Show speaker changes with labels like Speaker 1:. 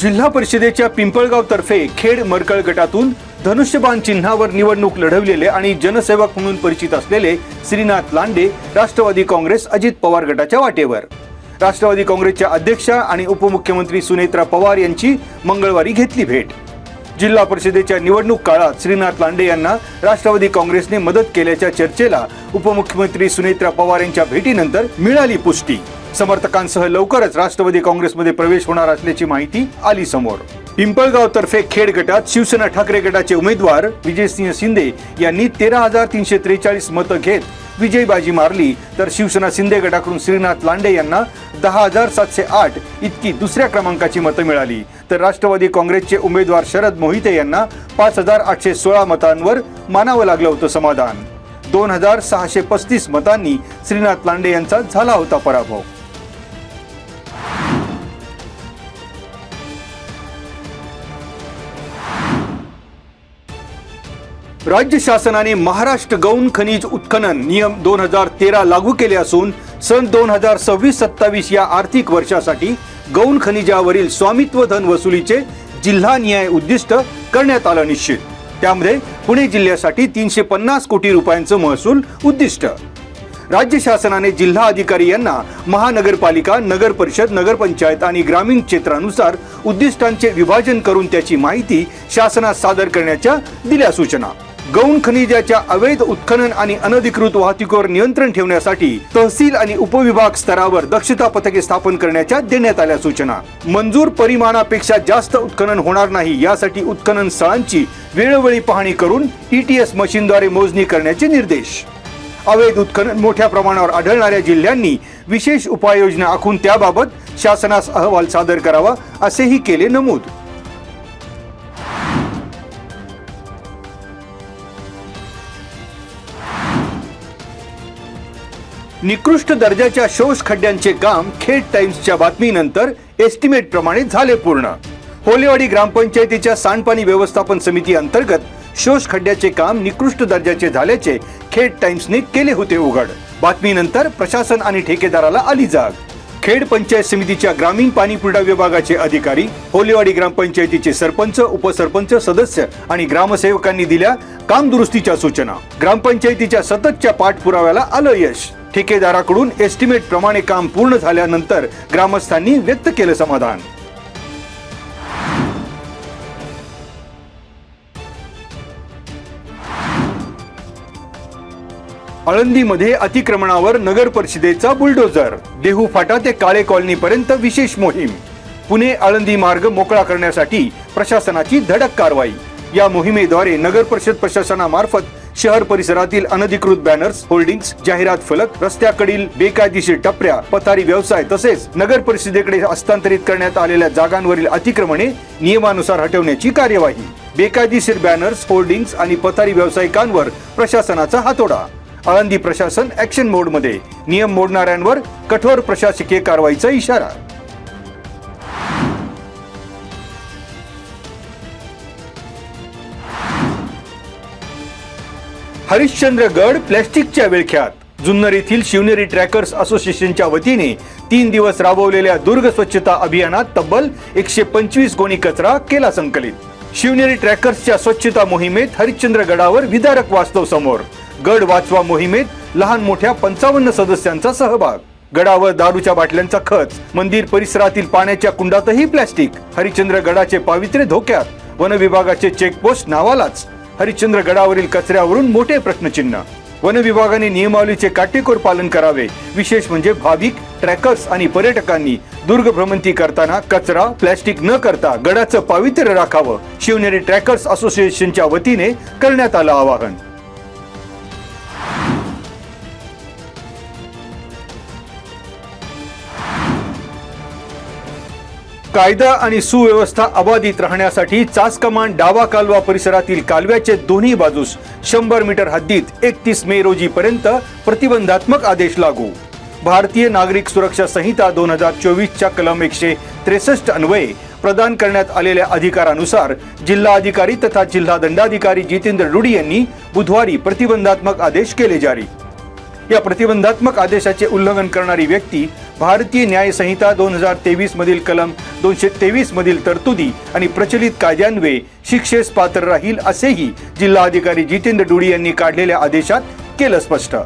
Speaker 1: जिल्हा परिषदेच्या पिंपळगाव तर्फे खेड मरकळ गटातून धनुष्यबाण चिन्हावर निवडणूक लढवलेले आणि जनसेवक म्हणून परिचित असलेले श्रीनाथ लांडे राष्ट्रवादी काँग्रेस अजित पवार गटाच्या वाटेवर। राष्ट्रवादी काँग्रेसच्या अध्यक्षा आणि उपमुख्यमंत्री सुनेत्रा पवार यांची मंगळवारी घेतली भेट। जिल्हा परिषदेच्या निवडणूक काळात श्रीनाथ लांडे यांना राष्ट्रवादी काँग्रेसने मदत केल्याच्या चर्चेला उपमुख्यमंत्री सुनेत्रा पवार यांच्या भेटीनंतर मिळाली पुष्टी। समर्थकांसह लवकरच राष्ट्रवादी काँग्रेसमध्ये प्रवेश होणार असल्याची माहिती आली समोर। पिंपळगाव तर्फे खेड गटात शिवसेना ठाकरे गटाचे उमेदवार विजयसिंह शिंदे यांनी 13,343 मतं घेत विजयबाजी मारली, तर शिवसेना शिंदे गटाकडून श्रीनाथ लांडे यांना 10,708 इतकी दुसऱ्या क्रमांकाची मतं मिळाली, तर राष्ट्रवादी काँग्रेसचे उमेदवार शरद मोहिते यांना 5,816 मतांवर मानावं लागलं होतं समाधान। 2,635 मतांनी श्रीनाथ लांडे यांचा झाला होता पराभव। राज्य शासनाने महाराष्ट्र गौण खनिज उत्खनन नियम 2013 लागू केले असून सन 2026-27 या आर्थिक वर्षासाठी गौण खनिजावरील स्वामित्व धन वसुलीचे जिल्हानिहाय उद्दिष्ट करण्यात आलं निश्चित। त्यामध्ये पुणे जिल्ह्यासाठी 350 कोटी रुपयांचं महसूल उद्दिष्ट। राज्य शासनाने जिल्हा अधिकारी यांना महानगरपालिका, नगर परिषद, नगरपंचायत आणि ग्रामीण क्षेत्रानुसार उद्दिष्टांचे विभाजन करून त्याची माहिती शासनास सादर करण्याच्या दिल्या सूचना। गौण खनिजाच्या अवैध उत्खनन आणि अनधिकृत वाहतुकीवर नियंत्रण ठेवण्यासाठी तहसील आणि उपविभाग स्तरावर दक्षता पथके स्थापन करण्याच्या देण्यात आल्या सूचना। मंजूर परिमाणापेक्षा जास्त उत्खनन होणार नाही यासाठी उत्खनन स्थळांची वेळोवेळी पाहणी करून ETS मशीनद्वारे मोजणी करण्याचे निर्देश। अवैध उत्खनन मोठ्या प्रमाणावर आढळणाऱ्या जिल्ह्यांनी विशेष उपाययोजना आखून त्याबाबत शासनास अहवाल सादर करावा असेही केले नमूद। निकृष्ट दर्जाच्या शोष खड्ड्यांचे काम खेड टाइम्सच्या बातमीनंतर एस्टिमेट प्रमाणे झाले पूर्ण। होलेवाडी ग्रामपंचायतीच्या सांडपाणी व्यवस्थापन समिती अंतर्गत शोष खड्ड्याचे काम निकृष्ट दर्जाचे झाल्याचे खेड टाइम्सने केले होते उघड। बातमीनंतर प्रशासन आणि ठेकेदाराला आली जाग। खेड पंचायत समितीच्या ग्रामीण पाणी पुरवठा विभागाचे अधिकारी, होलेवाडी ग्रामपंचायतीचे सरपंच, उपसरपंच, सदस्य आणि ग्रामसेवकांनी दिल्या काम दुरुस्तीच्या सूचना। ग्रामपंचायतीच्या सततच्या पाठपुराव्याला आलं यश। ठेकेदाराकडून एस्टिमेट प्रमाणे काम पूर्ण झाल्यानंतर ग्रामस्थांनी व्यक्त केलं समाधान। आळंदीमध्ये अतिक्रमणावर नगर परिषदेचा बुलडोझर। देहू फाटा ते काळे कॉलनी पर्यंत विशेष मोहीम। पुणे आळंदी मार्ग मोकळा करण्यासाठी प्रशासनाची धडक कारवाई। या मोहिमेद्वारे नगर परिषद प्रशासनामार्फत शहर परिसरातील अनधिकृत बॅनर्स, होर्डिंग्स, जाहिरात फलक, रस्त्याकडील बेकायदेशीर टपऱ्या, पथारी व्यवसाय तसेच नगर परिषदेकडे हस्तांतरित करण्यात आलेल्या जागांवरील अतिक्रमणे नियमानुसार हटवण्याची कार्यवाही। बेकायदेशीर बॅनर्स, होर्डिंग्स आणि पथारी व्यावसायिकांवर प्रशासनाचा हातोडा। आळंदी प्रशासन ऍक्शन मोडमध्ये, नियम मोडणाऱ्यांवर कठोर प्रशासकीय कारवाईचा इशारा। हरिश्चंद्रगड प्लॅस्टिकच्या विळख्यात। जुन्नर येथील शिवनेरी ट्रॅकर्स असोसिएशनच्या वतीने 3 दिवस राबवलेल्या दुर्ग स्वच्छता अभियानात तब्बल 125 गोणी कचरा केला संकलित। शिवनेरी ट्रॅकर्सच्या स्वच्छता मोहिमेत हरिश्चंद्रगडावर विदारक वास्तव समोर। गड वाचवा मोहिमेत लहान मोठ्या 55 सदस्यांचा सहभाग। गडावर दारूच्या बाटल्यांचा खच, मंदिर परिसरातील पाण्याच्या कुंडातही प्लॅस्टिक। हरिश्चंद्रगडाचे पावित्र्य धोक्यात, वन विभागाचे चेकपोस्ट नावालाच। हरिश्चंद्रगडावरील कचऱ्यावरून मोठे प्रश्नचिन्ह। वन विभागाने नियमावलीचे काटेकोर पालन करावे। विशेष म्हणजे भाविक, ट्रॅकर्स आणि पर्यटकांनी दुर्ग भ्रमंती करताना कचरा, प्लॅस्टिक न करता गडाचं पावित्र्य राखावं, शिवनेरी ट्रॅकर्स असोसिएशनच्या वतीने करण्यात आलं आवाहन। कायदा आणि सुव्यवस्था अबाधित राहण्यासाठी चासकमान डावा कालवा परिसरातील कालव्याचे दोन्ही बाजूस 100 मीटर हद्दीत 31 मे रोजी पर्यंत प्रतिबंधात्मक आदेश लागू। भारतीय नागरिक सुरक्षा संहिता 2024च्या कलम 163 अन्वये प्रदान करण्यात आलेल्या अधिकारानुसार जिल्हा अधिकारी तथा जिल्हा दंडाधिकारी जितेंद्र रुडी यांनी बुधवारी प्रतिबंधात्मक आदेश केले जारी। या प्रतिबंधात्मक आदेशाचे उल्लंघन करणारी व्यक्ती भारतीय न्याय संहिता 2023 मधील कलम 223 मधील तरतुदी आणि प्रचलित कायद्यान्वये शिक्षेस पात्र राहील, असेही जिल्हाधिकारी जितेंद्र डुडी यांनी काढलेल्या आदेशात केलं स्पष्ट.